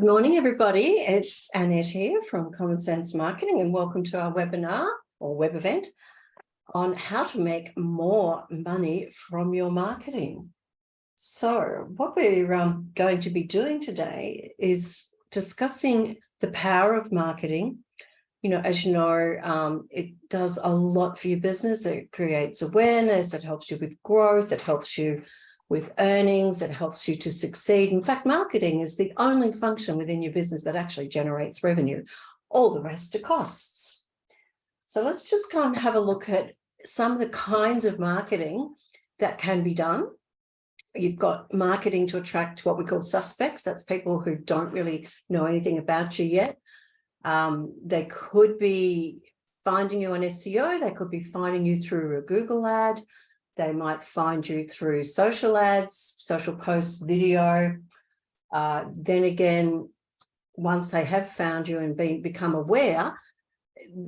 Good morning, everybody. It's Annette here from Common Sense Marketing, and welcome to our webinar or web event on how to make more money from your marketing. So what we're going to be doing today is discussing the power of marketing. As you know, it does a lot for your business. It creates awareness, it helps you with growth, it helps you with earnings, it helps you to succeed. In fact, marketing is the only function within your business that actually generates revenue. All the rest are costs. So let's just go and have a look at some of the kinds of marketing that can be done. You've got marketing to attract what we call suspects. That's people who don't really know anything about you yet. They could be finding you on SEO. They could be finding you through a Google ad. They might find you through social ads, social posts, video. Then again, once they have found you and become aware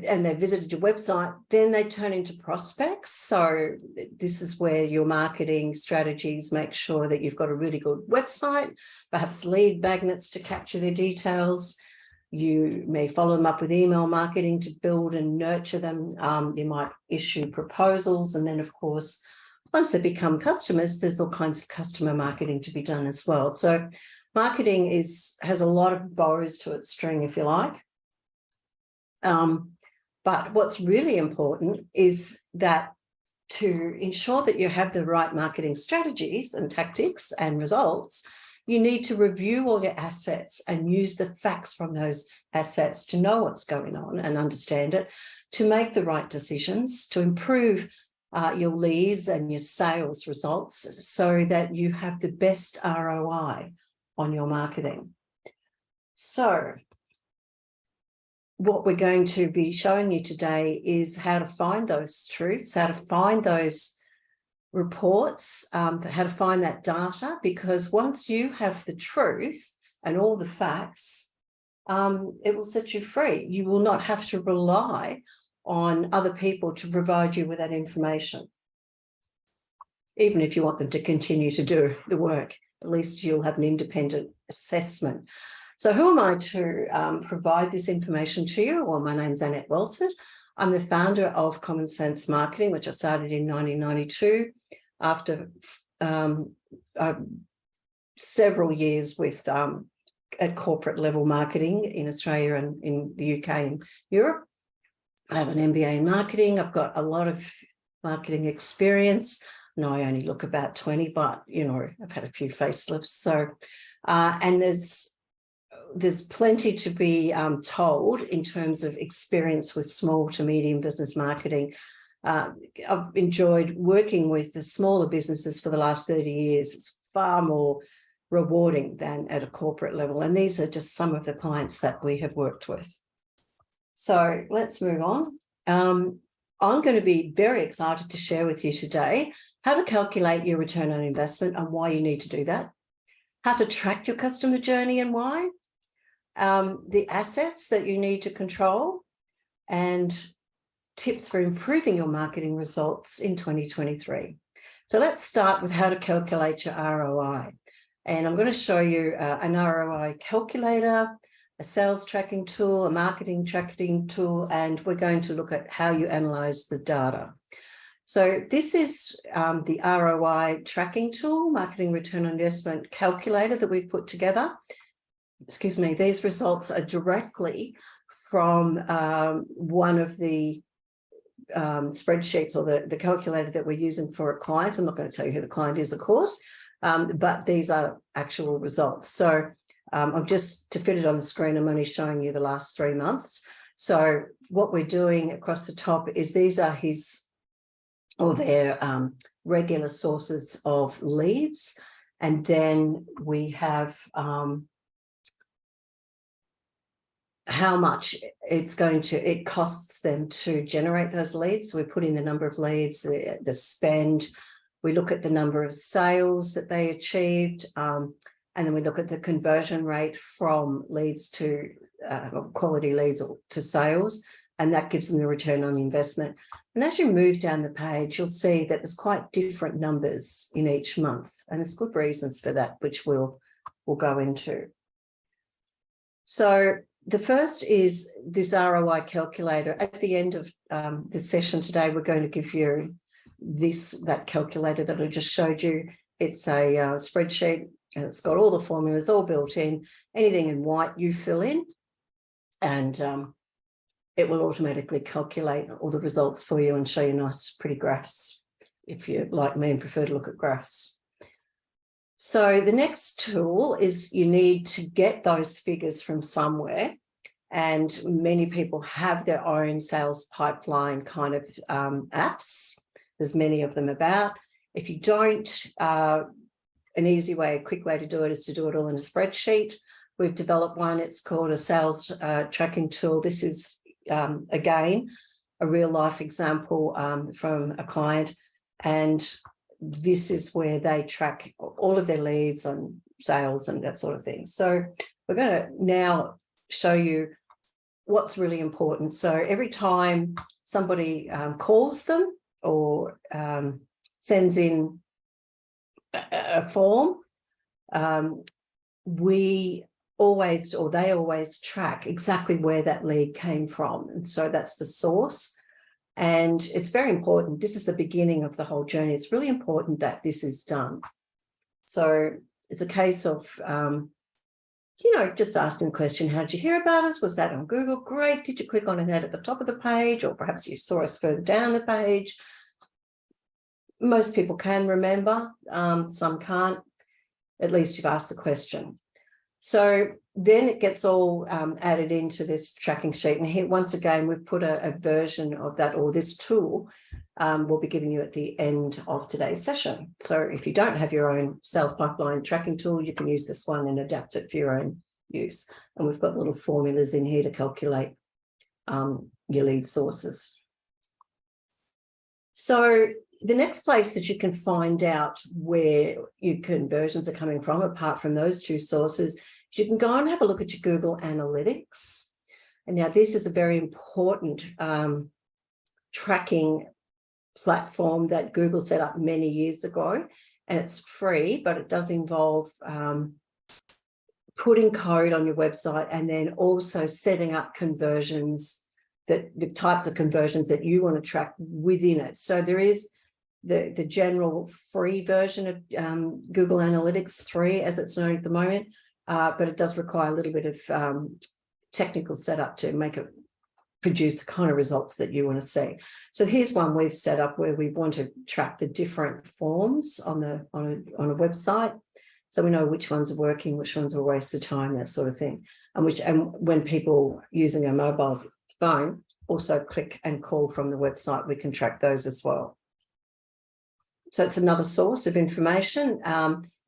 and they visited your website, then they turn into prospects. So this is where your marketing strategies make sure that you've got a really good website, perhaps lead magnets to capture their details. You may follow them up with email marketing to build and nurture them. You might issue proposals. And then, of course, once they become customers, there's all kinds of customer marketing to be done as well. So marketing has a lot of bows to its string, if you like. But what's really important is that to ensure that you have the right marketing strategies and tactics and results, you need to review all your assets and use the facts from those assets to know what's going on and understand it, to make the right decisions, to improve your leads and your sales results so that you have the best ROI on your marketing. So what we're going to be showing you today is how to find those truths, how to find those reports, how to find that data, because once you have the truth and all the facts, it will set you free. You will not have to rely on other people to provide you with that information. Even if you want them to continue to do the work, at least you'll have an independent assessment. So who am I to provide this information to you? Well, my name's Annette Welsford. I'm the founder of Common Sense Marketing, which I started in 1992 after several years with at corporate level marketing in Australia and in the UK and Europe. I have an MBA in marketing. I've got a lot of marketing experience. No, I only look about 20, but, I've had a few facelifts. So, and there's plenty to be told in terms of experience with small to medium business marketing. I've enjoyed working with the smaller businesses for the last 30 years. It's far more rewarding than at a corporate level. And these are just some of the clients that we have worked with. So let's move on. I'm going to be very excited to share with you today how to calculate your return on investment and why you need to do that, how to track your customer journey and why, the assets that you need to control, and tips for improving your marketing results in 2023. So let's start with how to calculate your ROI. And I'm going to show you an ROI calculator, a sales tracking tool, a marketing tracking tool, and we're going to look at how you analyze the data. So this is the ROI tracking tool, marketing return on investment calculator that we've put together. Excuse me, these results are directly from one of the spreadsheets or the calculator that we're using for a client. I'm not going to tell you who the client is, of course, but these are actual results. So I'm just, to fit it on the screen, I'm only showing you the last 3 months. So what we're doing across the top is these are their regular sources of leads. And then we have how much it costs them to generate those leads. So we put in the number of leads, the spend, we look at the number of sales that they achieved, and then we look at the conversion rate from leads to quality leads to sales, and that gives them the return on investment. And as you move down the page, you'll see that there's quite different numbers in each month, and there's good reasons for that, which we'll go into. So the first is this ROI calculator. At the end of the session today, we're going to give you that calculator that I just showed you. It's a spreadsheet, and it's got all the formulas all built in. Anything in white you fill in, and it will automatically calculate all the results for you and show you nice, pretty graphs if you, like me, and prefer to look at graphs. So the next tool is you need to get those figures from somewhere, and many people have their own sales pipeline kind of apps. There's many of them about. If you don't, an easy way, a quick way to do it is to do it all in a spreadsheet. We've developed one. It's called a sales tracking tool. This is, again, a real life example from a client, and this is where they track all of their leads and sales and that sort of thing. So we're going to now show you what's really important. So every time somebody calls them or sends in a form, they always track exactly where that lead came from. And so that's the source. And it's very important. This is the beginning of the whole journey. It's really important that this is done. So it's a case of, just asking the question, how did you hear about us? Was that on Google? Great. Did you click on an ad at the top of the page? Or perhaps you saw us further down the page? Most people can remember. Some can't. At least you've asked the question. So then it gets all added into this tracking sheet. And here, once again, we've put a version of that, or this tool we'll be giving you at the end of today's session. So if you don't have your own sales pipeline tracking tool, you can use this one and adapt it for your own use. And we've got little formulas in here to calculate your lead sources. So the next place that you can find out where your conversions are coming from, apart from those two sources, you can go and have a look at your Google Analytics. And now this is a very important tracking platform that Google set up many years ago, and it's free, but it does involve putting code on your website and then also setting up conversions, that the types of conversions that you want to track within it. So there is the general free version of Google Analytics 3, as it's known at the moment, but it does require a little bit of technical setup to make it produce the kind of results that you want to see. So here's one we've set up where we want to track the different forms on a website, so we know which ones are working, which ones are a waste of time, that sort of thing, and when people using a mobile phone also click and call from the website, we can track those as well. So it's another source of information.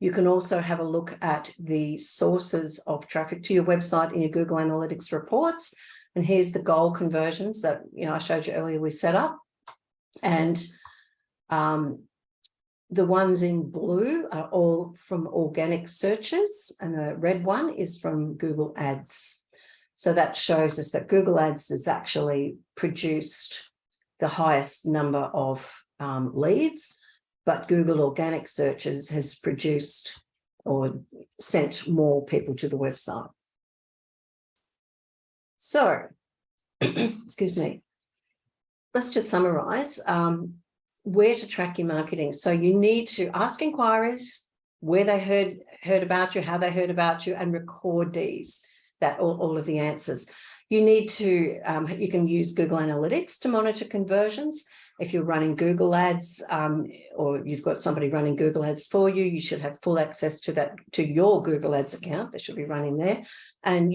You can also have a look at the sources of traffic to your website in your Google Analytics reports. And here's the goal conversions that I showed you earlier we set up. And the ones in blue are all from organic searches, and the red one is from Google Ads. So that shows us that Google Ads has actually produced the highest number of leads, but Google Organic Searches has produced or sent more people to the website. So, excuse me, let's just summarize where to track your marketing. So you need to ask inquiries, where they heard about you, how they heard about you, and record these, all of the answers. You need to, you can use Google Analytics to monitor conversions. If you're running Google Ads or you've got somebody running Google Ads for you, you should have full access to your Google Ads account. They should be running there. And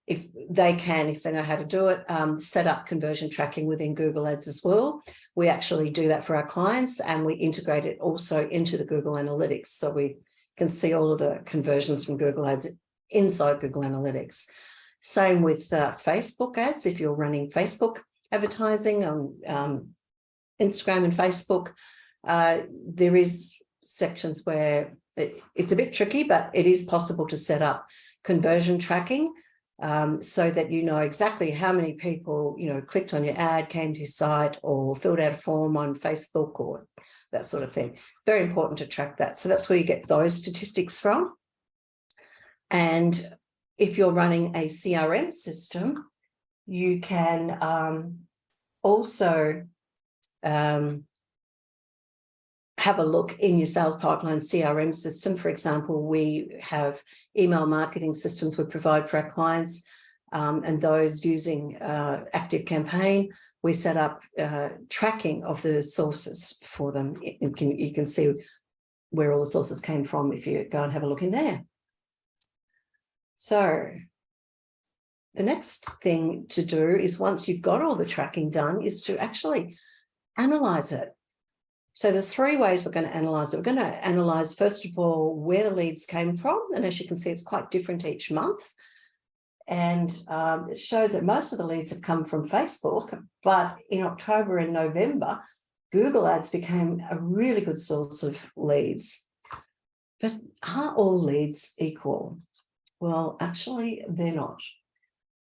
if they know how to do it, set up conversion tracking within Google Ads as well. We actually do that for our clients, and we integrate it also into the Google Analytics, so we can see all of the conversions from Google Ads inside Google Analytics. Same with Facebook ads. If you're running Facebook advertising on Instagram and Facebook, there is sections where it's a bit tricky, but it is possible to set up conversion tracking so that you know exactly how many people clicked on your ad, came to your site, or filled out a form on Facebook, or that sort of thing. Very important to track that. So that's where you get those statistics from. And if you're running a CRM system, you can also have a look in your sales pipeline CRM system. For example, we have email marketing systems we provide for our clients, and those using ActiveCampaign, we set up tracking of the sources for them. You can see where all the sources came from if you go and have a look in there. So the next thing to do is, once you've got all the tracking done, is to actually analyze it. So there's three ways we're going to analyze it. We're going to analyze, first of all, where the leads came from. And as you can see, it's quite different each month. And it shows that most of the leads have come from Facebook, but in October and November, Google Ads became a really good source of leads. But are all leads equal? Well, actually, they're not.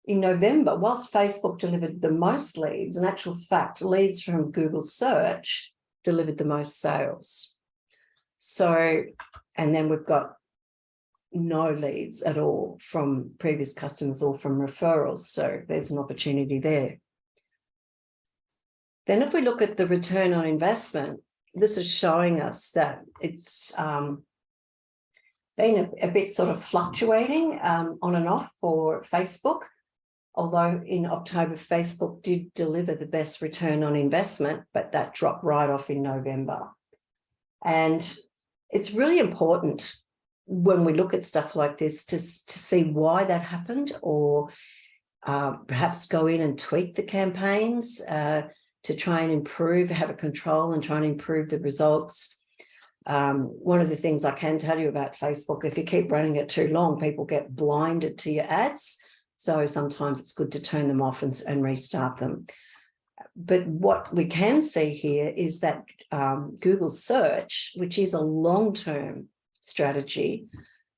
In November, whilst Facebook delivered the most leads, in actual fact, leads from Google search delivered the most sales. So, and then we've got no leads at all from previous customers or from referrals. So there's an opportunity there. Then if we look at the return on investment, this is showing us that it's been a bit sort of fluctuating on and off for Facebook. Although in October, Facebook did deliver the best return on investment, but that dropped right off in November. And it's really important when we look at stuff like this to see why that happened, or perhaps go in and tweak the campaigns to try and improve, have a control and try and improve the results. One of the things I can tell you about Facebook, if you keep running it too long, people get blinded to your ads. So sometimes it's good to turn them off and restart them. But what we can see here is that Google search, which is a long-term strategy,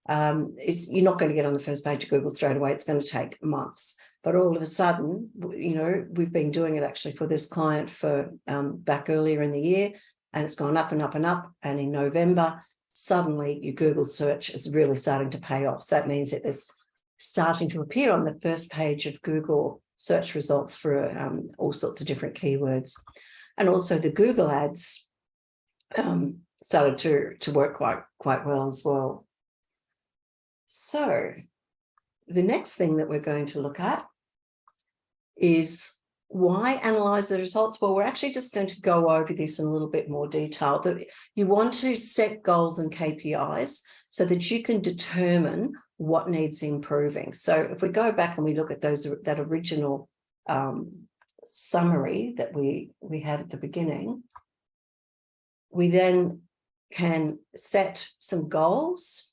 you're not going to get on the first page of Google straight away. It's going to take months. But all of a sudden, we've been doing it actually for this client for back earlier in the year, and it's gone up and up and up. And in November, suddenly your Google search is really starting to pay off. So that means that there's starting to appear on the first page of Google search results for all sorts of different keywords. And also the Google ads started to work quite well as well. So the next thing that we're going to look at is, why analyze the results? Well, we're actually just going to go over this in a little bit more detail. That you want to set goals and KPIs so that you can determine what needs improving. So if we go back and we look at that original summary that we had at the beginning, we then can set some goals.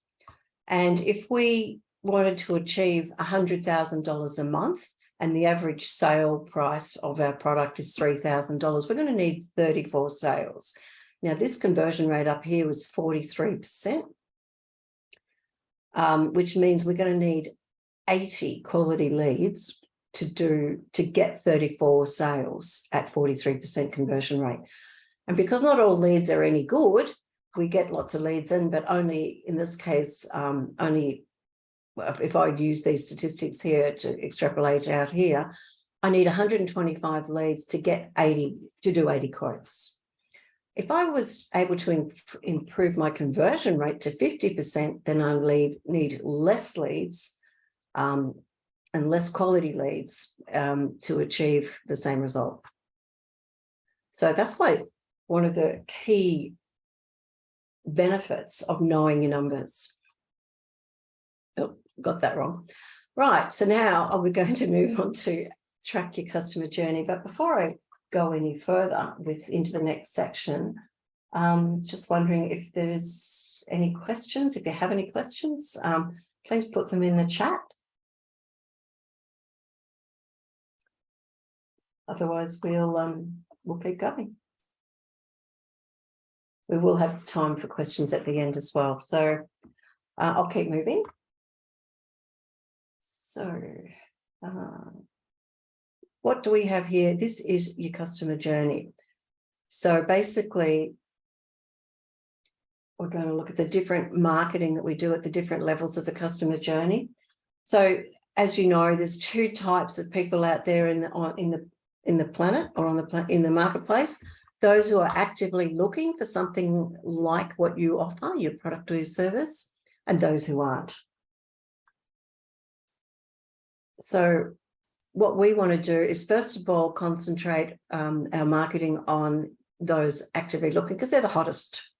And if we wanted to achieve $100,000 a month, and the average sale price of our product is $3,000, we're going to need 34 sales. Now, this conversion rate up here was 43%, which means we're going to need 80 quality leads to get 34 sales at 43% conversion rate. And because not all leads are any good, we get lots of leads in, but only in this case, if I use these statistics here to extrapolate out here, I need 125 leads to do 80 quotes. If I was able to improve my conversion rate to 50%, then I need less leads and less quality leads to achieve the same result. So that's why one of the key benefits of knowing your numbers. Oh, got that wrong. Right, so now we're going to move on to track your customer journey. But before I go any further into the next section, just wondering if there's any questions. If you have any questions, please put them in the chat. Otherwise, we'll keep going. We will have time for questions at the end as well. So I'll keep moving. So what do we have here? This is your customer journey. So basically, we're going to look at the different marketing that we do at the different levels of the customer journey. So as you know, there's two types of people out there in the planet or in the marketplace. Those who are actively looking for something like what you offer, your product or your service, and those who aren't. So what we want to do is, first of all, concentrate our marketing on those actively looking, because they're the hottest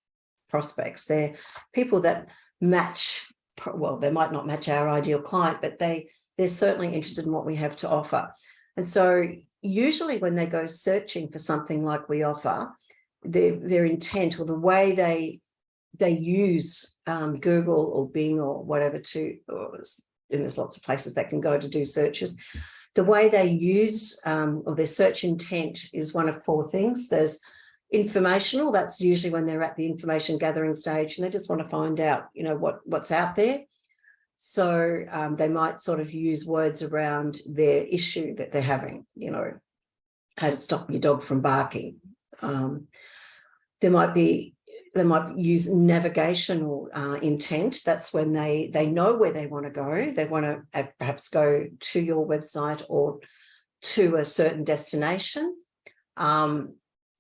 prospects. They're people that match, well, they might not match our ideal client, but they're certainly interested in what we have to offer. And so usually when they go searching for something like we offer, their intent or the way they use Google or Bing or whatever and there's lots of places that can go to do searches. The way they use or their search intent is one of four things. There's informational, that's usually when they're at the information gathering stage and they just want to find out, what's out there. So they might sort of use words around their issue that they're having, how to stop your dog from barking. They might use navigational intent. That's when they know where they want to go. They want to perhaps go to your website or to a certain destination,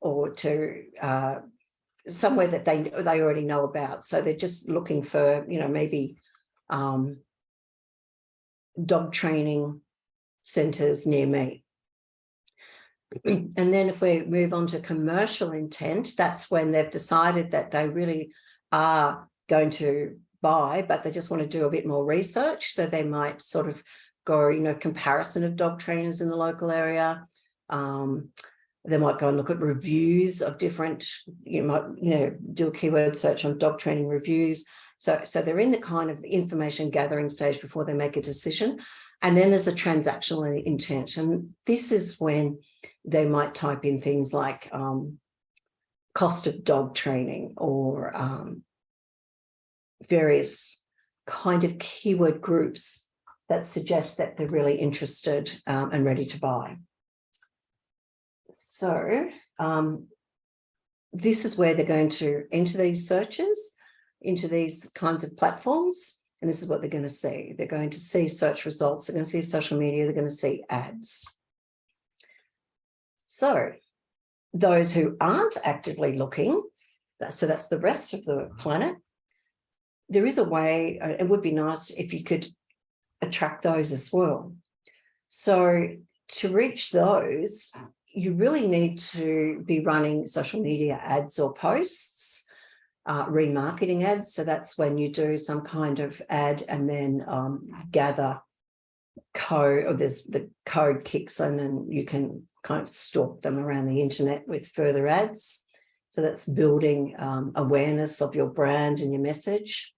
or to somewhere that they already know about. So they're just looking for, maybe dog training centres near me. And then if we move on to commercial intent, that's when they've decided that they really are going to buy, but they just want to do a bit more research. So they might sort of go, comparison of dog trainers in the local area. They might go and look at reviews of different, you might, do a keyword search on dog training reviews. So they're in the kind of information gathering stage before they make a decision. And then there's the transactional intent. And this is when they might type in things like cost of dog training or various kind of keyword groups that suggest that they're really interested and ready to buy. So this is where they're going to enter these searches into these kinds of platforms. And this is what they're going to see. They're going to see search results. They're going to see social media. They're going to see ads. So those who aren't actively looking, so that's the rest of the planet, there is a way, it would be nice if you could attract those as well. So to reach those, you really need to be running social media ads or posts, remarketing ads. So that's when you do some kind of ad and then gather code, or there's the code kicks in and you can kind of stalk them around the internet with further ads. So that's building awareness of your brand and your message.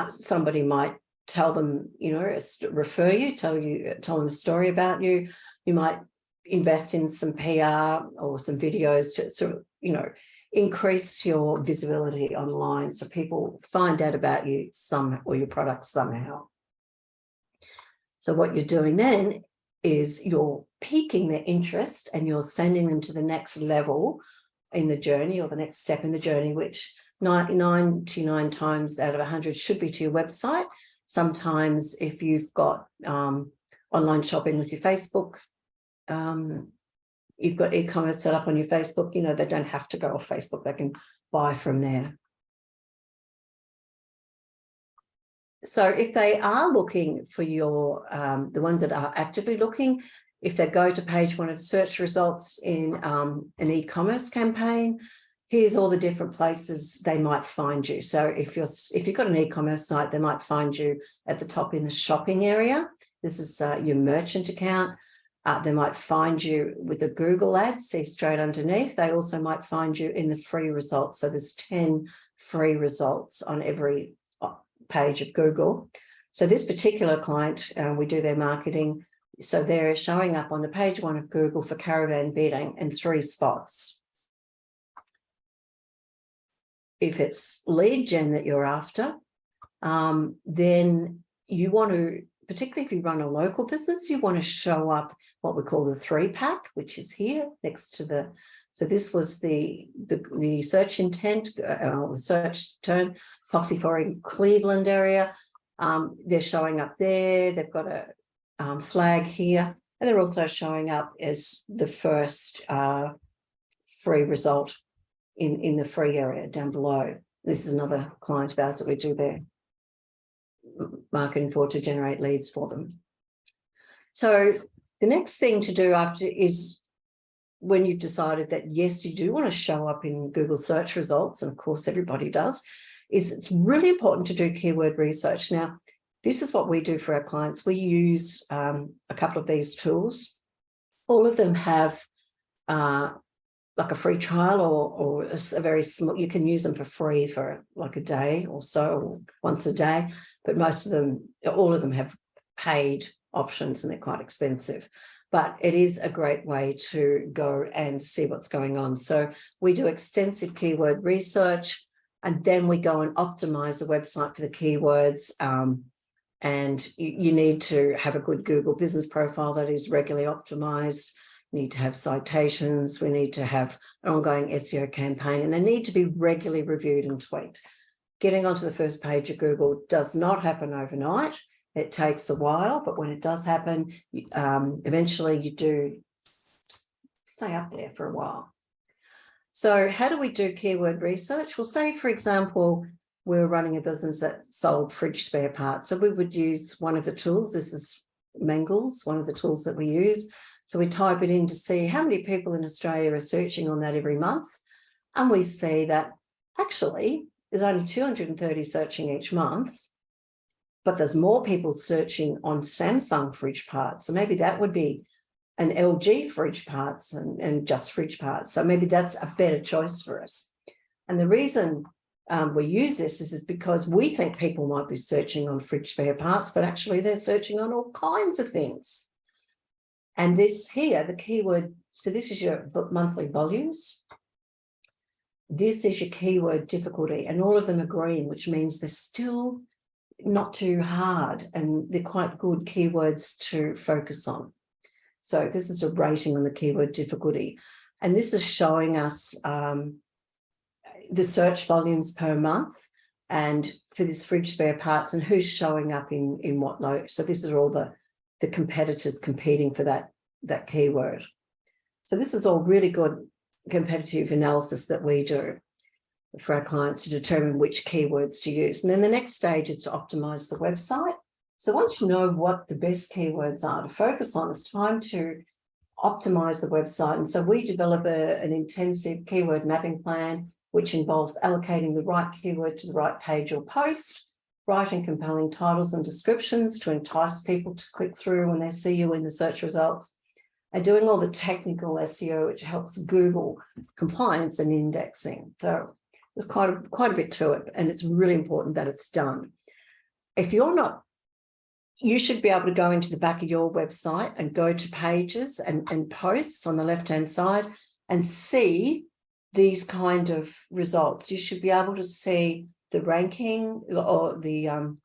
Somebody might tell them, refer you, tell them a story about you. You might invest in some PR or some videos to sort of, increase your visibility online so people find out about you or your product somehow. So what you're doing then is you're piquing their interest and you're sending them to the next level in the journey, or the next step in the journey, which 99 times out of 100 should be to your website. Sometimes if you've got online shopping with your Facebook, you've got e-commerce set up on your Facebook, they don't have to go off Facebook, they can buy from there. So if they are looking for your, the ones that are actively looking, if they go to page one of search results in an e-commerce campaign, here's all the different places they might find you. So if you've got an e-commerce site, they might find you at the top in the shopping area. This is your merchant account. They might find you with the Google ads, see straight underneath. They also might find you in the free results. So there's 10 free results on every page of Google. So this particular client, we do their marketing. So they're showing up on the page one of Google for caravan bedding in 3 spots. If it's lead gen that you're after, then you want to, particularly if you run a local business, you want to show up what we call the 3-pack, which is here next to the, so this was the search intent, the search term, Foxy 4 in Cleveland area. They're showing up there. They've got a flag here, and they're also showing up as the first free result in the free area down below. This is another client of ours that we do their marketing for to generate leads for them. So the next thing to do after is, when you've decided that, yes, you do want to show up in Google search results, and of course everybody does, is it's really important to do keyword research. Now, this is what we do for our clients. We use a couple of these tools. All of them have like a free trial or a very small, you can use them for free for like a day or so, or once a day, but most of them, all of them have paid options and they're quite expensive. But it is a great way to go and see what's going on. So we do extensive keyword research, and then we go and optimize the website for the keywords. And you need to have a good Google business profile that is regularly optimized. You need to have citations. We need to have an ongoing SEO campaign, and they need to be regularly reviewed and tweaked. Getting onto the first page of Google does not happen overnight. It takes a while, but when it does happen, eventually you do stay up there for a while. So how do we do keyword research? Well, say, for example, we're running a business that sold fridge spare parts. So we would use one of the tools. This is Mangles, one of the tools that we use. So we type it in to see how many people in Australia are searching on that every month. And we see that actually there's only 230 searching each month, but there's more people searching on Samsung fridge parts. So maybe that would be an LG fridge parts and just fridge parts. So maybe that's a better choice for us. And the reason we use this is because we think people might be searching on fridge spare parts, but actually they're searching on all kinds of things. And this here, the keyword, so this is your monthly volumes. This is your keyword difficulty, and all of them are green, which means they're still not too hard and they're quite good keywords to focus on. So this is a rating on the keyword difficulty. And this is showing us the search volumes per month, and for this fridge spare parts, and who's showing up in what load. So this is all the competitors competing for that keyword. So this is all really good competitive analysis that we do for our clients to determine which keywords to use. And then the next stage is to optimize the website. So once you know what the best keywords are to focus on, it's time to optimize the website. And so we develop an intensive keyword mapping plan, which involves allocating the right keyword to the right page or post, writing compelling titles and descriptions to entice people to click through when they see you in the search results, and doing all the technical SEO, which helps Google compliance and indexing. So there's quite a bit to it, and it's really important that it's done. If you're not, you should be able to go into the back of your website and go to pages and posts on the left-hand side and see these kind of results. You should be able to see the ranking or the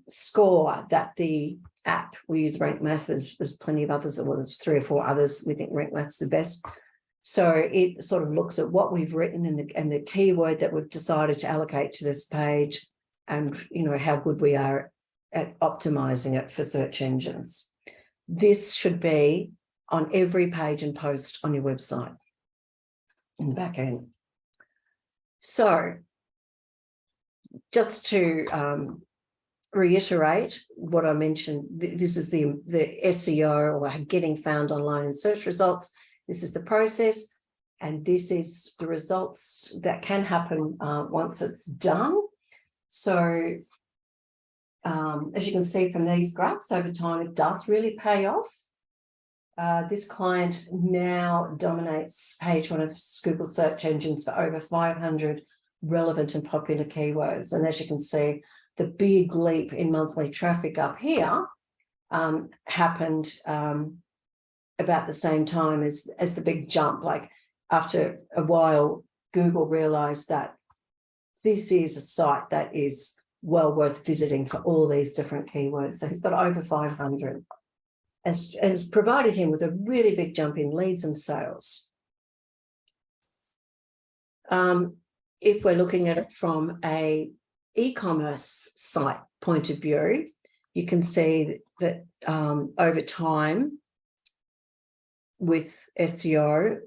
score that the app, we use Rank Math, there's plenty of others, well, there's 3 or 4 others. We think Rank Math's the best. So it sort of looks at what we've written and the keyword that we've decided to allocate to this page, and how good we are at optimizing it for search engines. This should be on every page and post on your website in the back end. So just to reiterate what I mentioned, this is the SEO, or getting found online in search results. This is the process, and this is the results that can happen once it's done. So as you can see from these graphs, over time, it does really pay off. This client now dominates page 1 of Google search engines for over 500 relevant and popular keywords. And as you can see, the big leap in monthly traffic up here happened about the same time as the big jump. Like after a while, Google realized that this is a site that is well worth visiting for all these different keywords. So he's got over 500. And has provided him with a really big jump in leads and sales. If we're looking at it from a e-commerce site point of view, you can see that over time with SEO,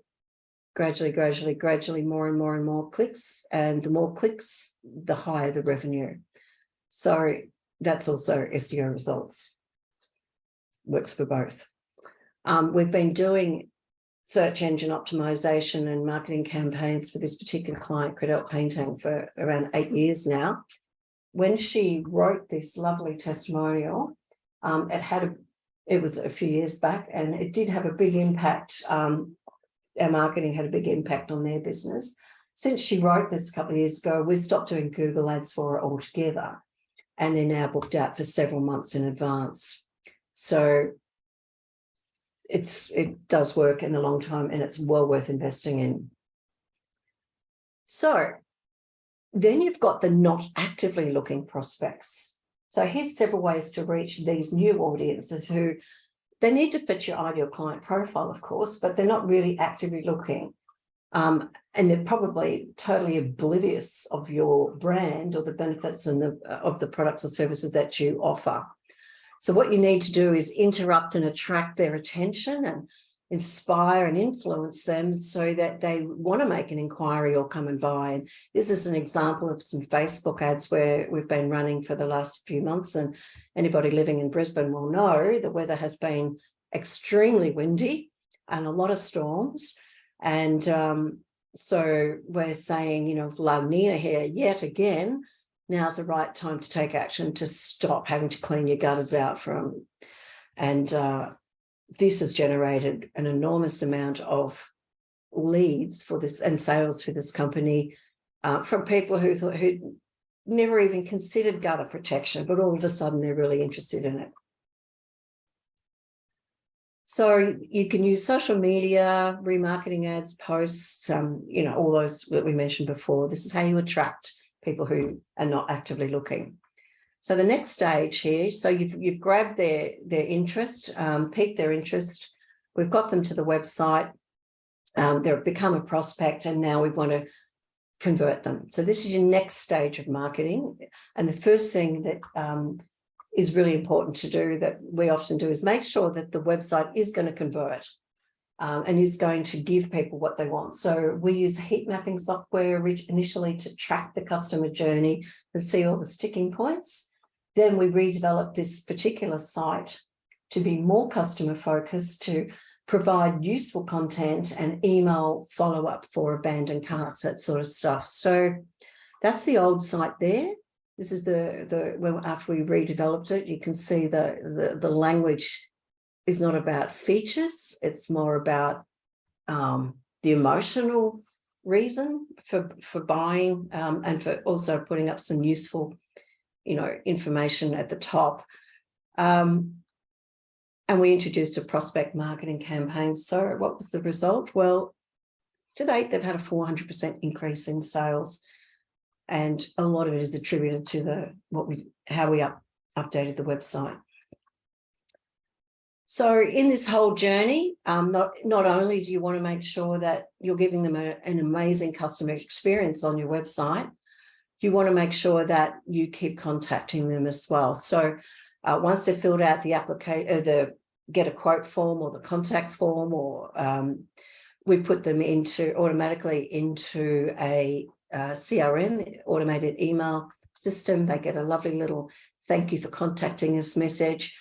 gradually more and more clicks, and the more clicks, the higher the revenue. So that's also SEO results. Works for both. We've been doing search engine optimization and marketing campaigns for this particular client, Credel Painting, for around 8 years now. When she wrote this lovely testimonial, it was a few years back, and it did have a big impact. Our marketing had a big impact on their business. Since she wrote this a couple of years ago, we stopped doing Google ads for her altogether, and they're now booked out for several months in advance. So it does work in the long term, and it's well worth investing in. So then you've got the not actively looking prospects. So here's several ways to reach these new audiences who, they need to fit your ideal client profile, of course, but they're not really actively looking. And they're probably totally oblivious of your brand or the benefits and of the products or services that you offer. So what you need to do is interrupt and attract their attention and inspire and influence them so that they want to make an inquiry or come and buy. And this is an example of some Facebook ads where we've been running for the last few months, and anybody living in Brisbane will know the weather has been extremely windy and a lot of storms. And so we're saying, you know, La Nina here yet again, now's the right time to take action to stop having to clean your gutters out from. And this has generated an enormous amount of leads for this and sales for this company from people who'd never even considered gutter protection, but all of a sudden they're really interested in it. So you can use social media, remarketing ads, posts, you know, all those that we mentioned before. This is how you attract people who are not actively looking. So the next stage here, so you've grabbed their interest, piqued their interest. We've got them to the website. They've become a prospect, and now we want to convert them. So this is your next stage of marketing. And the first thing that is really important to do, that we often do, is make sure that the website is going to convert and is going to give people what they want. So we use heat mapping software initially to track the customer journey and see all the sticking points. Then we redevelop this particular site to be more customer focused, to provide useful content and email follow-up for abandoned carts, that sort of stuff. So that's the old site there. This is after we redeveloped it. You can see the language is not about features. It's more about the emotional reason for buying, and for also putting up some useful, you know, information at the top. And we introduced a prospect marketing campaign. So what was the result? Well, to date, they've had a 400% increase in sales. And a lot of it is attributed to how we updated the website. So in this whole journey, not only do you want to make sure that you're giving them an amazing customer experience on your website, you want to make sure that you keep contacting them as well. So once they've filled out the application, the get a quote form or the contact form, or we put them automatically into a CRM, automated email system. They get a lovely little thank you for contacting us message.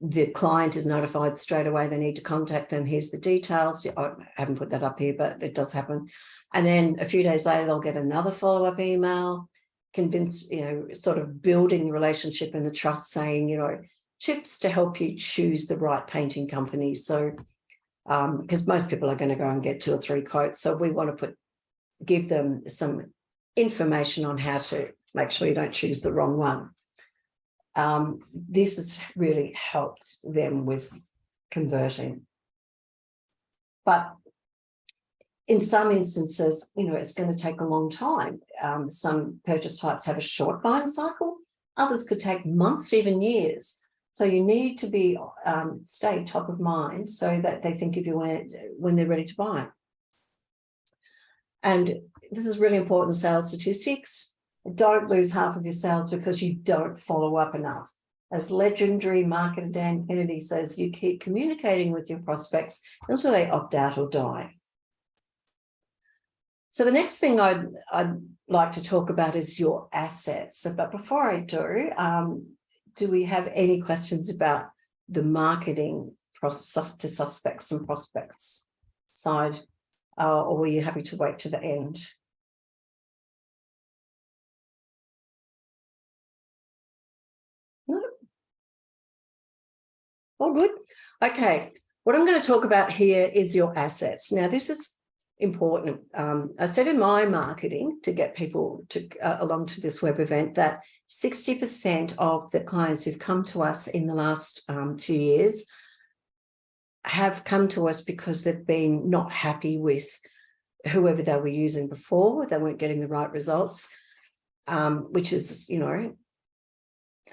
The client is notified straight away they need to contact them. Here's the details. I haven't put that up here, but it does happen. And then a few days later, they'll get another follow-up email, sort of building the relationship and the trust, saying, you know, tips to help you choose the right painting company. So, because most people are going to go and get 2 or 3 quotes. So we want to give them some information on how to make sure you don't choose the wrong one. This has really helped them with converting. But in some instances, you know, it's going to take a long time. Some purchase types have a short buying cycle. Others could take months, even years. So you need to stay top of mind so that they think of you when they're ready to buy. And this is really important sales statistics. Don't lose half of your sales because you don't follow up enough. As legendary marketer Dan Kennedy says, you keep communicating with your prospects until they opt out or die. So the next thing I'd like to talk about is your assets. But before I do we have any questions about the marketing process to suspects and prospects side, or were you happy to wait to the end? No? All good. Okay. What I'm going to talk about here is your assets. Now, this is important. I said in my marketing to get people to along to this web event that 60% of the clients who've come to us in the last few years have come to us because they've been not happy with whoever they were using before. They weren't getting the right results, which is,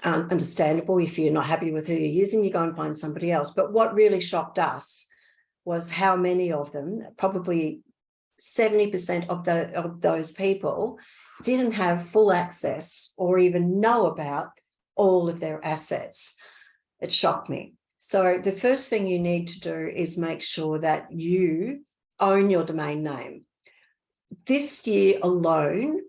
understandable. If you're not happy with who you're using, you go and find somebody else. But what really shocked us was how many of them, probably 70% of those people, didn't have full access or even know about all of their assets. It shocked me. So the first thing you need to do is make sure that you own your domain name. This year alone,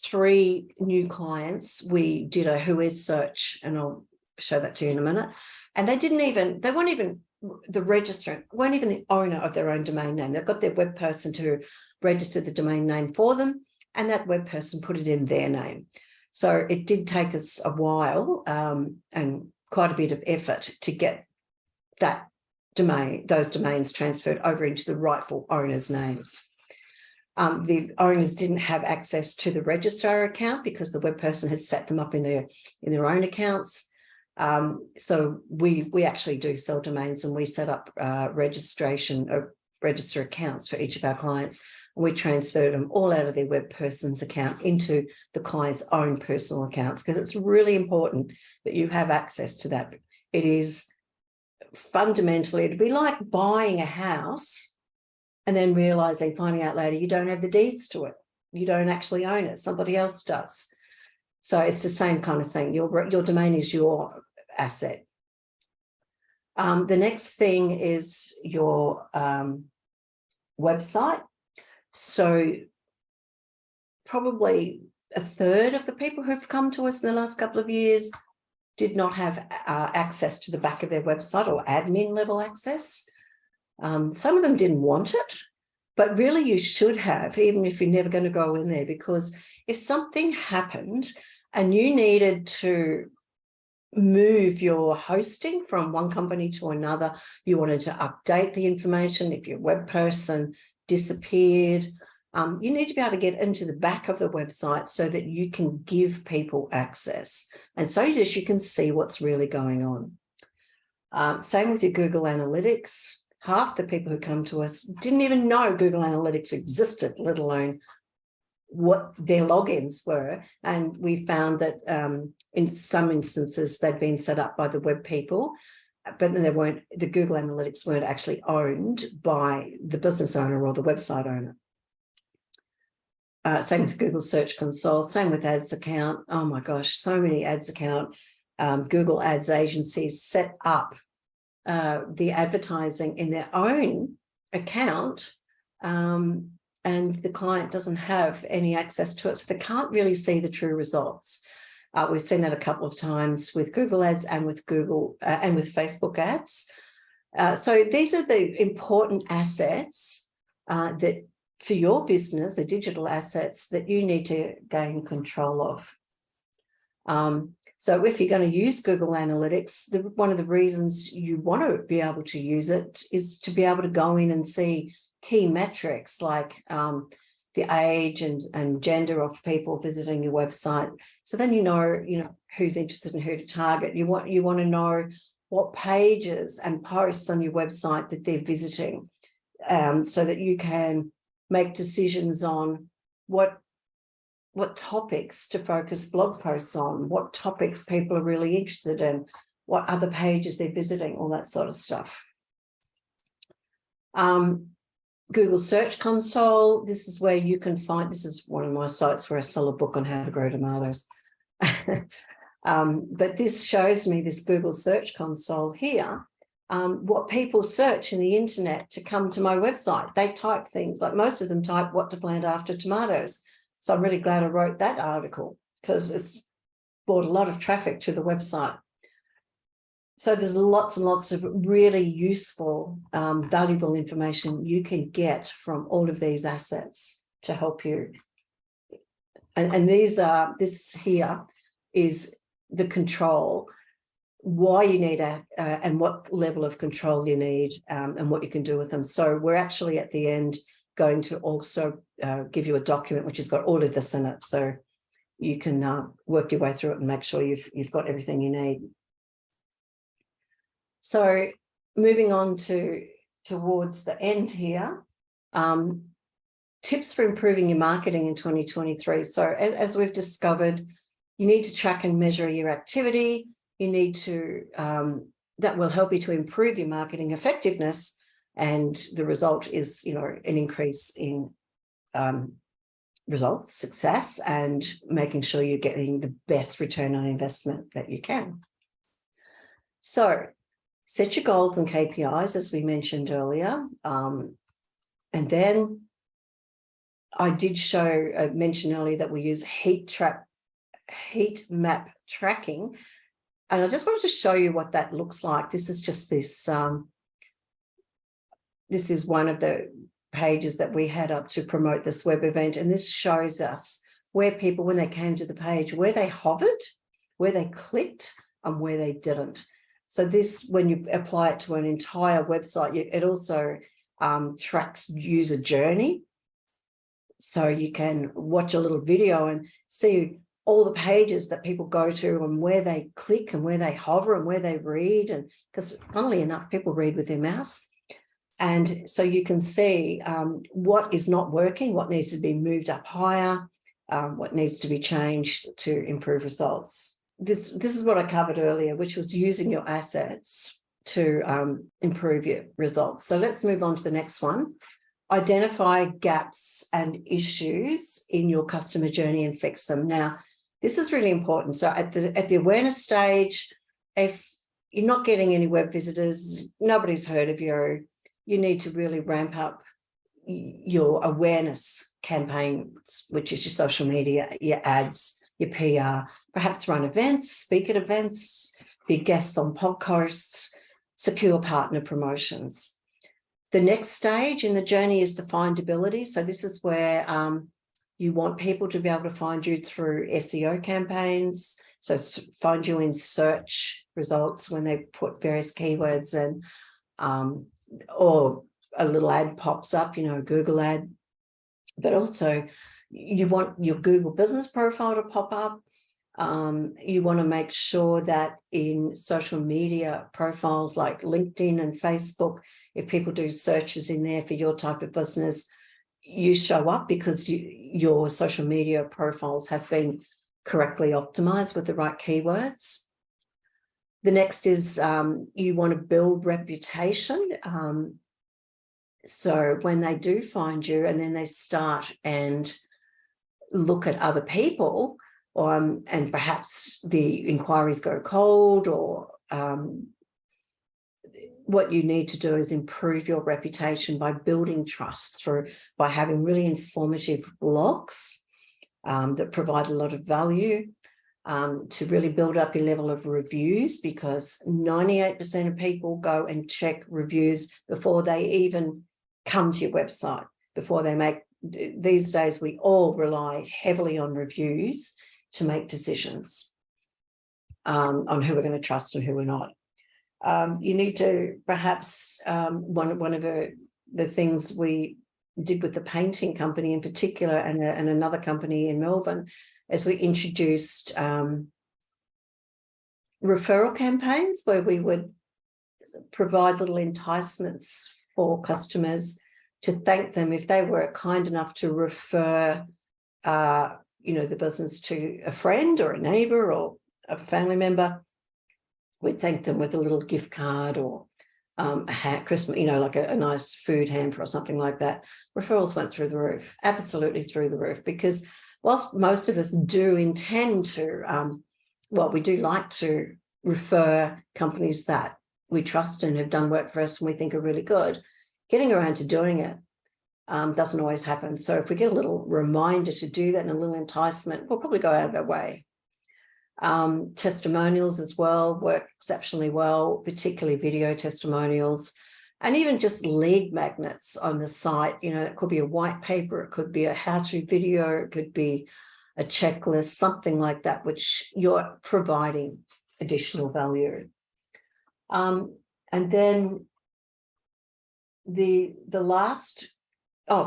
3 new clients, we did a Whois search, and I'll show that to you in a minute. And they weren't even the registrant, weren't even the owner of their own domain name. They've got their web person to register the domain name for them, and that web person put it in their name. So it did take us a while and quite a bit of effort to get those domains transferred over into the rightful owners' names. The owners didn't have access to the registrar account because the web person had set them up in their own accounts. So we actually do sell domains, and we set up register accounts for each of our clients. And we transferred them all out of their web person's account into the client's own personal accounts, because it's really important that you have access to that. It is fundamentally, it'd be like buying a house and then finding out later you don't have the deeds to it. You don't actually own it. Somebody else does. So it's the same kind of thing. Your domain is your asset. The next thing is your website. So probably a third of the people who've come to us in the last couple of years did not have access to the back of their website, or admin level access. Some of them didn't want it, but really you should have, even if you're never going to go in there, because if something happened and you needed to move your hosting from one company to another, you wanted to update the information, if your web person disappeared, you need to be able to get into the back of the website so that you can give people access, and so that you can see what's really going on. Same with your Google Analytics. Half the people who come to us didn't even know Google Analytics existed, let alone what their logins were. And we found that in some instances they'd been set up by the web people, but then the Google Analytics weren't actually owned by the business owner or the website owner. Same with Google Search Console, same with Ads Account. Oh my gosh, so many Ads Account. Google Ads agencies set up the advertising in their own account, and the client doesn't have any access to it, so they can't really see the true results. We've seen that a couple of times with Google Ads and with Google and with Facebook ads. So these are the important assets that for your business, the digital assets that you need to gain control of. So if you're going to use Google Analytics, one of the reasons you want to be able to use it is to be able to go in and see key metrics like the age and gender of people visiting your website. So then you know who's interested and who to target. You want to know what pages and posts on your website that they're visiting, so that you can make decisions on what topics to focus blog posts on, what topics people are really interested in, what other pages they're visiting, all that sort of stuff. Google Search Console. This is where you can find, this is one of my sites where I sell a book on how to grow tomatoes. But this shows me, this Google Search Console here, what people search in the internet to come to my website. They type things, like most of them type what to plant after tomatoes. So I'm really glad I wrote that article, because it's brought a lot of traffic to the website. So there's lots and lots of really useful, valuable information you can get from all of these assets to help you. And these are, this here is the control, why you need and what level of control you need, and what you can do with them. So we're actually at the end going to also give you a document which has got all of this in it, so you can work your way through it and make sure you've got everything you need. So moving on towards the end here, tips for improving your marketing in 2023. So as we've discovered, you need to track and measure your activity. You need to, that will help you to improve your marketing effectiveness. And the result is, you know, an increase in results, success, and making sure you're getting the best return on investment that you can. So set your goals and KPIs, as we mentioned earlier. And then I did mention earlier that we use heat map tracking. And I just wanted to show you what that looks like. This is just this, this is one of the pages that we had up to promote this web event. And this shows us where people, when they came to the page, where they hovered, where they clicked, and where they didn't. So this, when you apply it to an entire website, it also tracks user journey. So you can watch a little video and see all the pages that people go to and where they click and where they hover and where they read. And because funnily enough, people read with their mouse. And so you can see what is not working, what needs to be moved up higher, what needs to be changed to improve results. This is what I covered earlier, which was using your assets to improve your results. So let's move on to the next one. Identify gaps and issues in your customer journey and fix them. Now, this is really important. So at the awareness stage, if you're not getting any web visitors, nobody's heard of you, you need to really ramp up your awareness campaigns, which is your social media, your ads, your PR, perhaps run events, speak at events, be guests on podcasts, secure partner promotions. The next stage in the journey is the findability. So this is where you want people to be able to find you through SEO campaigns. So find you in search results when they put various keywords in, or a little ad pops up, you know, a Google ad. But also you want your Google business profile to pop up. You want to make sure that in social media profiles like LinkedIn and Facebook, if people do searches in there for your type of business, you show up because your social media profiles have been correctly optimized with the right keywords. The next is you want to build reputation. So when they do find you and then they start and look at other people, and perhaps the inquiries go cold, or what you need to do is improve your reputation by building trust by having really informative blogs that provide a lot of value, to really build up your level of reviews, because 98% of people go and check reviews before they even come to your website, before they make. These days, we all rely heavily on reviews to make decisions on who we're going to trust and who we're not. You need to perhaps, one of the things we did with the painting company in particular, and another company in Melbourne, as we introduced referral campaigns where we would provide little enticements for customers to thank them if they were kind enough to refer the business to a friend or a neighbor or a family member. We'd thank them with a little gift card or Christmas, like a nice food hamper or something like that, referrals went through the roof, absolutely through the roof, because whilst most of us do intend to, we do like to refer companies that we trust and have done work for us and we think are really good, getting around to doing it doesn't always happen. So if we get a little reminder to do that and a little enticement, we'll probably go out of our way. Testimonials as well work exceptionally well, particularly video testimonials, and even just lead magnets on the site. It could be a white paper, it could be a how-to video, it could be a checklist, something like that, which you're providing additional value. And then the last,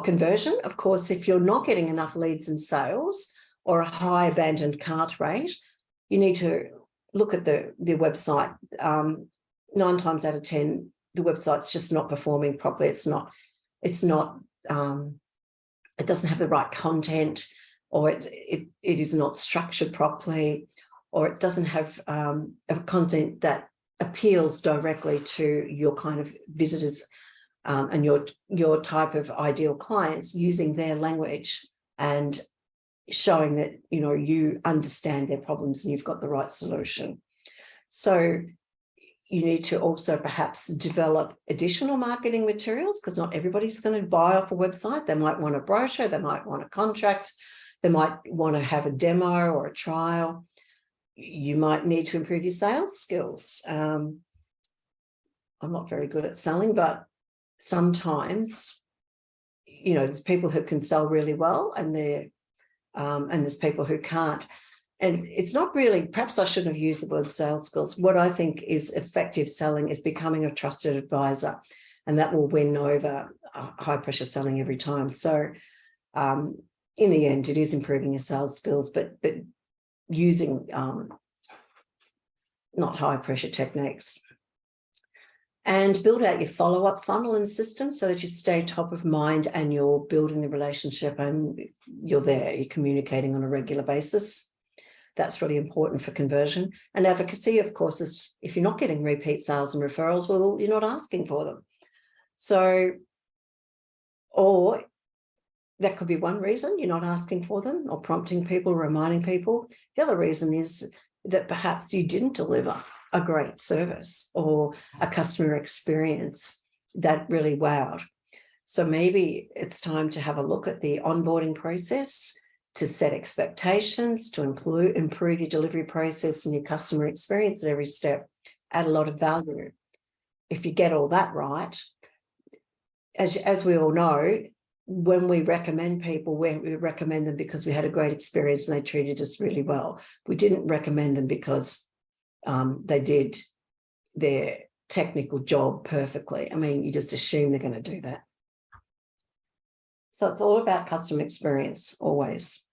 conversion. Of course, if you're not getting enough leads and sales or a high abandoned cart rate, you need to look at the website. 9 times out of 10, the website's just not performing properly. It doesn't have the right content, or it is not structured properly, or it doesn't have a content that appeals directly to your kind of visitors and your type of ideal clients, using their language and showing that you understand their problems and you've got the right solution. So you need to also perhaps develop additional marketing materials, because not everybody's going to buy off a website. They might want a brochure, they might want a contract, they might want to have a demo or a trial. You might need to improve your sales skills. I'm not very good at selling, but sometimes, there's people who can sell really well, and there's people who can't. And it's not really, perhaps I shouldn't have used the word sales skills. What I think is effective selling is becoming a trusted advisor, and that will win over high pressure selling every time. So in the end, it is improving your sales skills, but using not high pressure techniques. And build out your follow-up funnel and system so that you stay top of mind and you're building the relationship and you're communicating on a regular basis. That's really important for conversion. And advocacy, of course, is if you're not getting repeat sales and referrals, well, you're not asking for them. So, or that could be one reason you're not asking for them or prompting people, reminding people. The other reason is that perhaps you didn't deliver a great service or a customer experience that really wowed. So maybe it's time to have a look at the onboarding process, to set expectations, to improve your delivery process and your customer experience at every step, add a lot of value. If you get all that right, as we all know, when we recommend people, we recommend them because we had a great experience and they treated us really well. We didn't recommend them because they did their technical job perfectly. I mean, you just assume they're going to do that. So it's all about customer experience, always.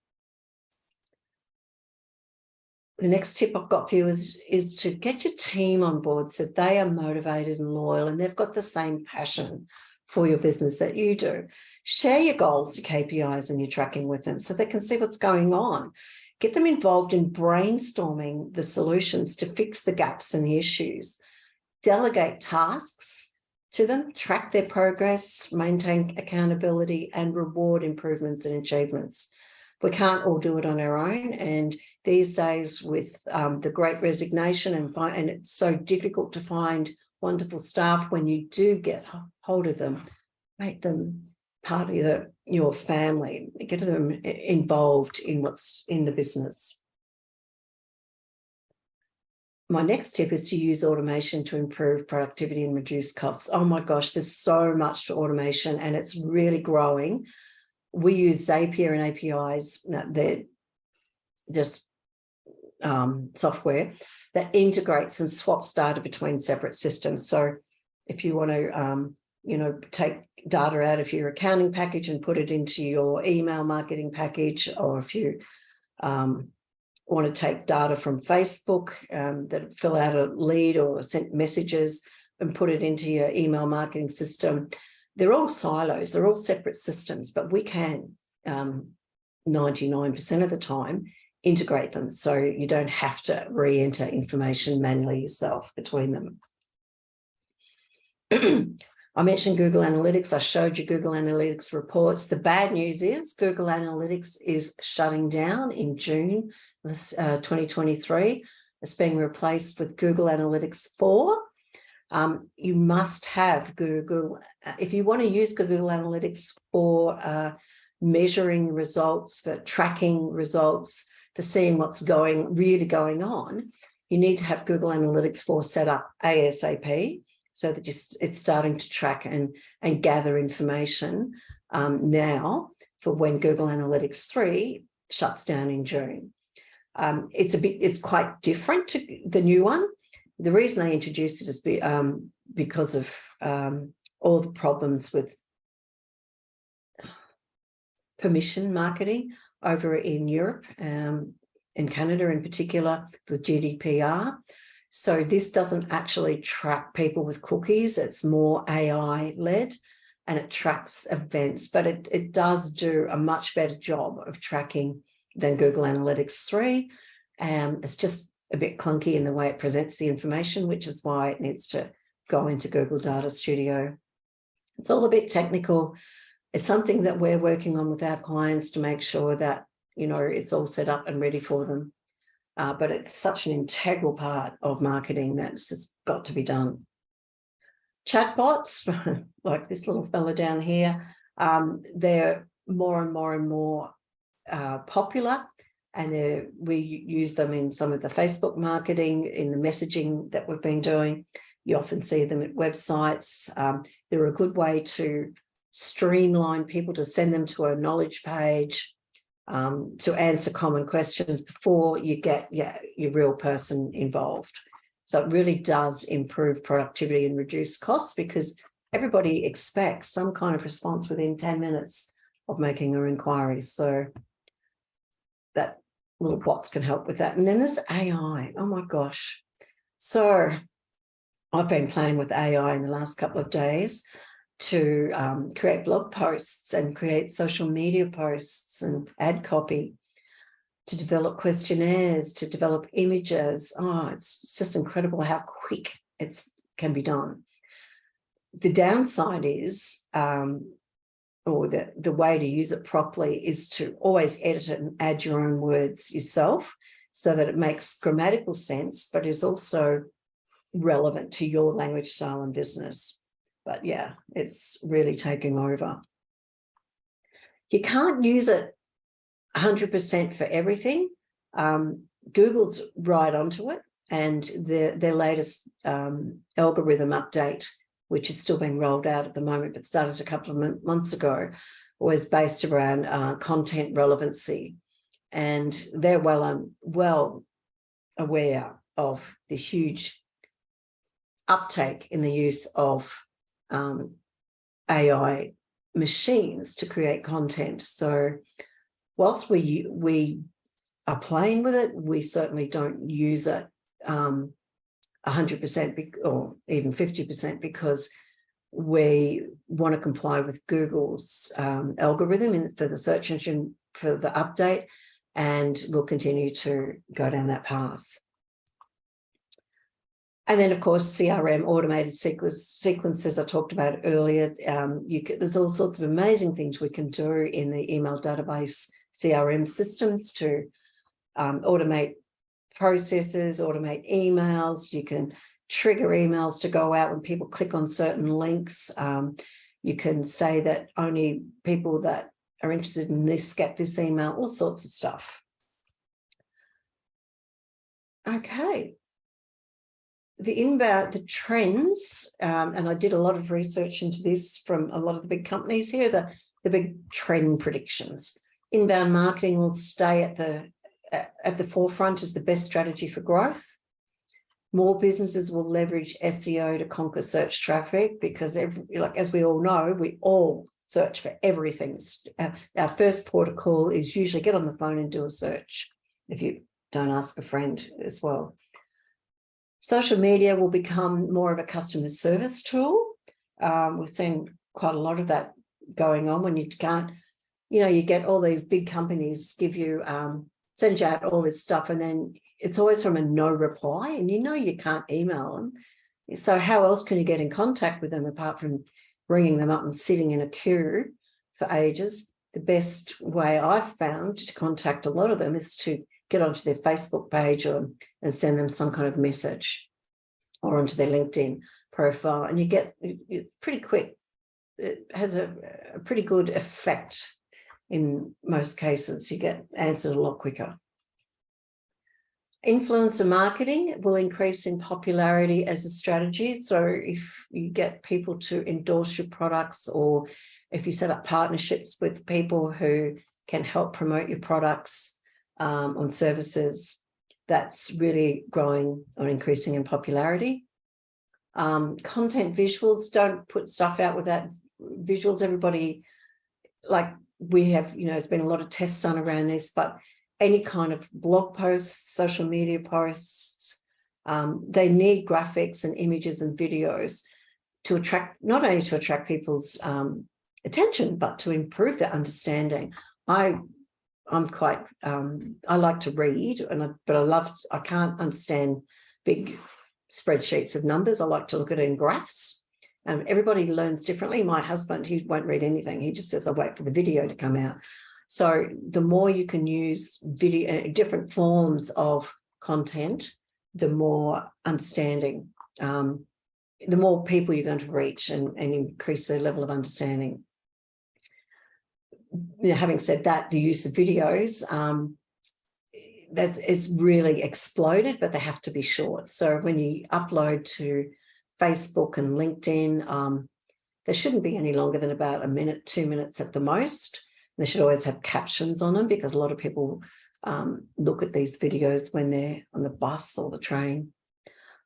The next tip I've got for you is to get your team on board so they are motivated and loyal and they've got the same passion for your business that you do. Share your goals, your KPIs, and your tracking with them so they can see what's going on. Get them involved in brainstorming the solutions to fix the gaps and the issues. Delegate tasks to them, track their progress, maintain accountability, and reward improvements and achievements. We can't all do it on our own. And these days with the Great Resignation and it's so difficult to find wonderful staff, when you do get hold of them, make them part of your family, get them involved in what's in the business. My next tip is to use automation to improve productivity and reduce costs. Oh my gosh, there's so much to automation and it's really growing. We use Zapier and APIs, they're just software that integrates and swaps data between separate systems. So if you want to, take data out of your accounting package and put it into your email marketing package, or if you want to take data from Facebook that fill out a lead or sent messages and put it into your email marketing system, they're all silos, they're all separate systems, but we can 99% of the time integrate them so you don't have to re-enter information manually yourself between them. I mentioned Google Analytics. I showed you Google Analytics reports. The bad news is Google Analytics is shutting down in June 2023. It's being replaced with Google Analytics 4. You must have Google. If you want to use Google Analytics for measuring results, for tracking results, for seeing what's really going on, you need to have Google Analytics 4 set up ASAP, so that it's starting to track and gather information now for when Google Analytics 3 shuts down in June. It's quite different to the new one. The reason they introduced it is because of all the problems with permission marketing over in Europe, in Canada in particular, with GDPR. So this doesn't actually track people with cookies. It's more AI-led, and it tracks events, but it does do a much better job of tracking than Google Analytics 3. It's just a bit clunky in the way it presents the information, which is why it needs to go into Google Data Studio. It's all a bit technical. It's something that we're working on with our clients to make sure that, it's all set up and ready for them. But it's such an integral part of marketing that it's just got to be done. Chatbots, like this little fella down here, they're more and more and more popular, and we use them in some of the Facebook marketing, in the messaging that we've been doing. You often see them at websites. They're a good way to streamline people, to send them to a knowledge page, to answer common questions before you get your real person involved. So it really does improve productivity and reduce costs, because everybody expects some kind of response within 10 minutes of making an inquiry. So that little bots can help with that. And then there's AI. Oh my gosh. So I've been playing with AI in the last couple of days to create blog posts and create social media posts and ad copy, to develop questionnaires, to develop images. Oh, it's just incredible how quick it can be done. The downside is, or the way to use it properly, is to always edit it and add your own words yourself so that it makes grammatical sense, but is also relevant to your language style and business. But yeah, it's really taking over. You can't use it 100% for everything. Google's right onto it, and their latest algorithm update, which is still being rolled out at the moment, but started a couple of months ago, was based around content relevancy. And they're well aware of the huge uptake in the use of AI machines to create content. So whilst we are playing with it, we certainly don't use it 100% or even 50%, because we want to comply with Google's algorithm for the search engine for the update, and we'll continue to go down that path. And then, of course, CRM, automated sequences I talked about earlier. There's all sorts of amazing things we can do in the email database CRM systems to automate processes, automate emails. You can trigger emails to go out when people click on certain links. You can say that only people that are interested in this get this email, all sorts of stuff. Okay. The trends, and I did a lot of research into this from a lot of the big companies here, the big trend predictions. Inbound marketing will stay at the forefront as the best strategy for growth. More businesses will leverage SEO to conquer search traffic, because as we all know, we all search for everything. Our first port of call is usually get on the phone and do a search, if you don't ask a friend as well. Social media will become more of a customer service tool. We've seen quite a lot of that going on when you can't, you get all these big companies give you, send you out all this stuff, and then it's always from a no reply, and you can't email them. So how else can you get in contact with them apart from bringing them up and sitting in a queue for ages? The best way I've found to contact a lot of them is to get onto their Facebook page and send them some kind of message, or onto their LinkedIn profile, and you get, it's pretty quick. It has a pretty good effect in most cases. You get answered a lot quicker. Influencer marketing will increase in popularity as a strategy. So if you get people to endorse your products, or if you set up partnerships with people who can help promote your products on services, that's really growing or increasing in popularity. Content visuals, don't put stuff out without visuals. Everybody, like we have, there's been a lot of tests done around this, but any kind of blog posts, social media posts, they need graphics and images and videos to attract, not only to attract people's attention, but to improve their understanding. I'm quite, I like to read, but I can't understand big spreadsheets of numbers. I like to look at it in graphs. Everybody learns differently. My husband, he won't read anything. He just says, I wait for the video to come out. So the more you can use video, different forms of content, the more understanding, the more people you're going to reach and increase their level of understanding. Having said that, the use of videos, that is really exploded, but they have to be short. So when you upload to Facebook and LinkedIn, they shouldn't be any longer than about a minute, 2 minutes at the most. They should always have captions on them, because a lot of people look at these videos when they're on the bus or the train.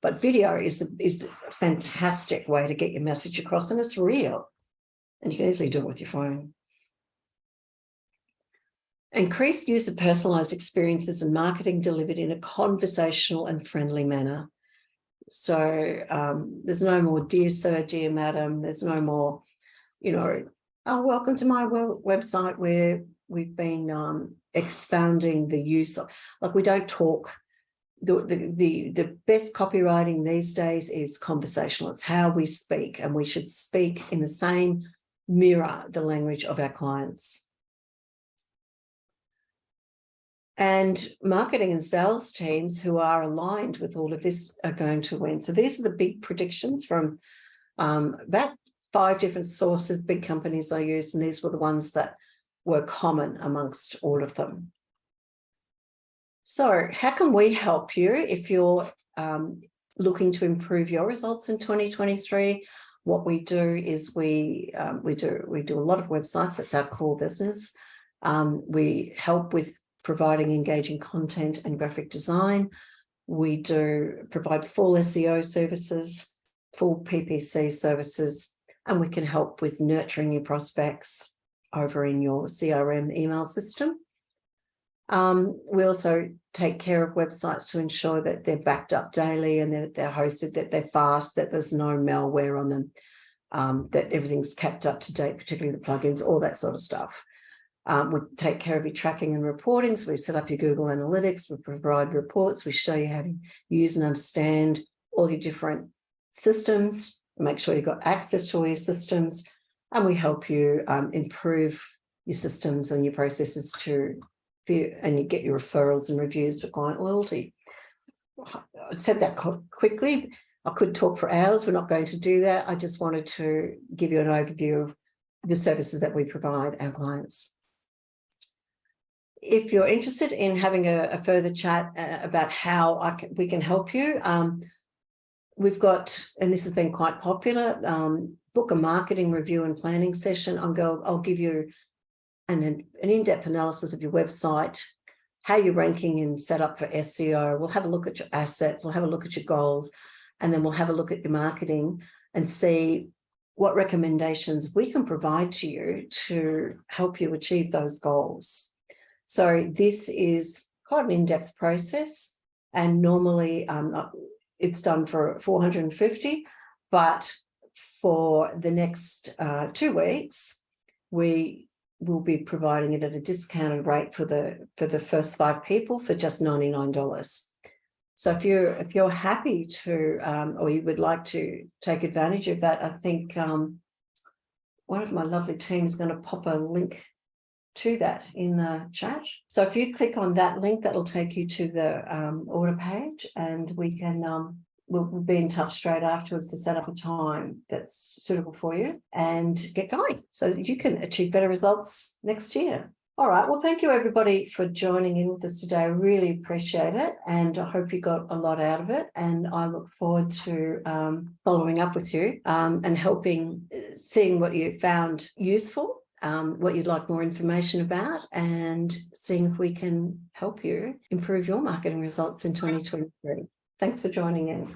But video is a fantastic way to get your message across, and it's real. And you can easily do it with your phone. Increased use of personalised experiences and marketing delivered in a conversational and friendly manner. So there's no more dear sir, dear madam. There's no more, oh, welcome to my website, where we've been expounding the use of, like, we don't talk. The best copywriting these days is conversational. It's how we speak, and we should speak in the same mirror the language of our clients. And marketing and sales teams who are aligned with all of this are going to win. So these are the big predictions from about 5 different sources, big companies I used, and these were the ones that were common amongst all of them. So how can we help you if you're looking to improve your results in 2023? What we do is we do a lot of websites. That's our core business. We help with providing engaging content and graphic design. We do provide full SEO services, full PPC services, and we can help with nurturing your prospects over in your CRM email system. We also take care of websites to ensure that they're backed up daily, and that they're hosted, that they're fast, that there's no malware on them, that everything's kept up to date, particularly the plugins, all that sort of stuff. We take care of your tracking and reporting. So we set up your Google Analytics, we provide reports, we show you how to use and understand all your different systems, make sure you've got access to all your systems, and we help you improve your systems and your processes and you get your referrals and reviews for client loyalty. I said that quickly. I could talk for hours. We're not going to do that. I just wanted to give you an overview of the services that we provide our clients. If you're interested in having a further chat about how we can help you, we've got, and this has been quite popular, book a marketing review and planning session. I'll give you an in-depth analysis of your website, how you're ranking and set up for SEO. We'll have a look at your assets, we'll have a look at your goals, and then we'll have a look at your marketing and see what recommendations we can provide to you to help you achieve those goals. So this is quite an in-depth process, and normally it's done for $450, but for the next 2 weeks, we will be providing it at a discounted rate for the first 5 people for just $99. So if you're happy to, or you would like to take advantage of that, I think one of my lovely team is going to pop a link to that in the chat. So if you click on that link, that'll take you to the order page, and we can we'll be in touch straight afterwards to set up a time that's suitable for you and get going so that you can achieve better results next year. All right. Well, thank you, everybody, for joining in with us today. I really appreciate it, and I hope you got a lot out of it. And I look forward to following up with you and helping, seeing what you found useful, what you'd like more information about, and seeing if we can help you improve your marketing results in 2023. Thanks for joining in.